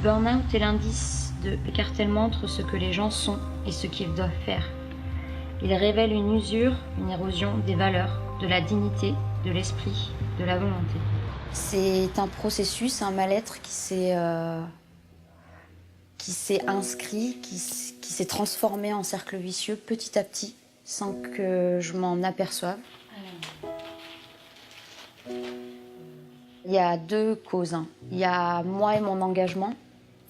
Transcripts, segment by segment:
burn-out est l'indice de l'écartèlement entre ce que les gens sont et ce qu'ils doivent faire. Il révèle une usure, une érosion des valeurs, de la dignité, de l'esprit, de la volonté. C'est un processus, un mal-être qui s'est inscrit, qui s'est transformé en cercle vicieux petit à petit, sans que je m'en aperçoive. Il y a deux causes. Il y a moi et mon engagement,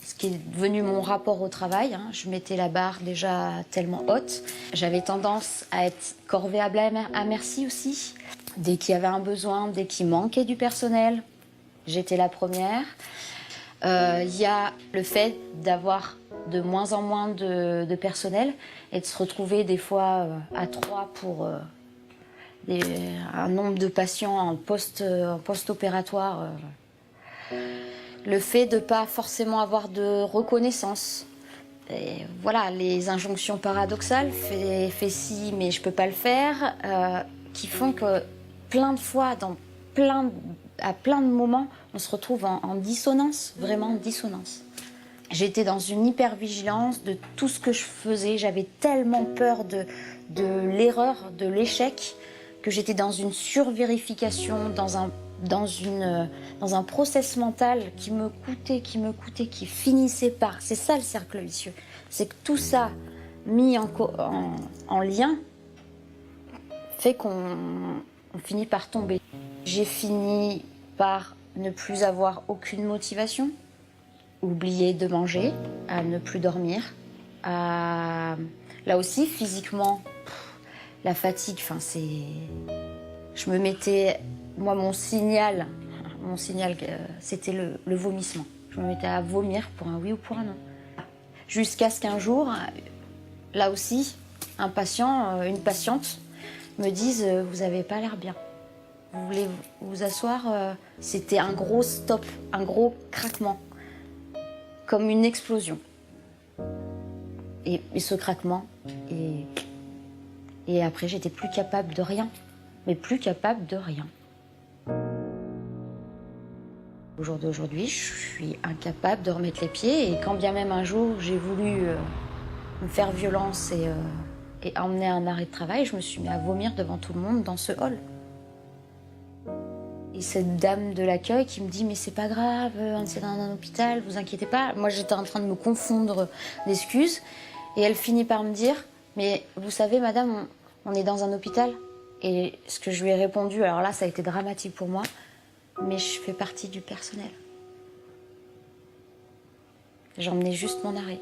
ce qui est devenu mon rapport au travail. Je mettais la barre déjà tellement haute. J'avais tendance à être corvéable à merci aussi. Dès qu'il y avait un besoin, dès qu'il manquait du personnel, j'étais la première. Il y a le fait d'avoir de moins en moins de personnel et de se retrouver des fois à 3 pour un nombre de patients en post-opératoire. Le fait de ne pas forcément avoir de reconnaissance. Et voilà, les injonctions paradoxales, fais ci mais je ne peux pas le faire, qui font que plein de fois, à plein de moments, on se retrouve en dissonance, vraiment en dissonance. J'étais dans une hypervigilance de tout ce que je faisais. J'avais tellement peur de l'erreur, de l'échec, que j'étais dans une survérification, dans un process mental qui me coûtait, qui finissait par... C'est ça le cercle vicieux. C'est que tout ça, mis en lien, fait qu'on finit par tomber. J'ai fini par ne plus avoir aucune motivation, oublier de manger, à ne plus dormir, là aussi physiquement, la fatigue, je me mettais, moi mon signal c'était le vomissement. Je me mettais à vomir pour un oui ou pour un non. Jusqu'à ce qu'un jour, là aussi, une patiente me dise vous n'avez pas l'air bien. Vous voulez vous asseoir? C'était un gros stop, un gros craquement, comme une explosion. Et ce craquement, et après j'étais plus capable de rien, mais plus capable de rien. Au jour d'aujourd'hui, je suis incapable de remettre les pieds, et quand bien même un jour j'ai voulu me faire violence et emmener un arrêt de travail, je me suis mis à vomir devant tout le monde dans ce hall. Et cette dame de l'accueil qui me dit « mais c'est pas grave, c'est dans un hôpital, vous inquiétez pas ». Moi j'étais en train de me confondre d'excuses, et elle finit par me dire « mais vous savez madame, on est dans un hôpital ». Et ce que je lui ai répondu, alors là ça a été dramatique pour moi, mais je fais partie du personnel. J'emmenais juste mon arrêt.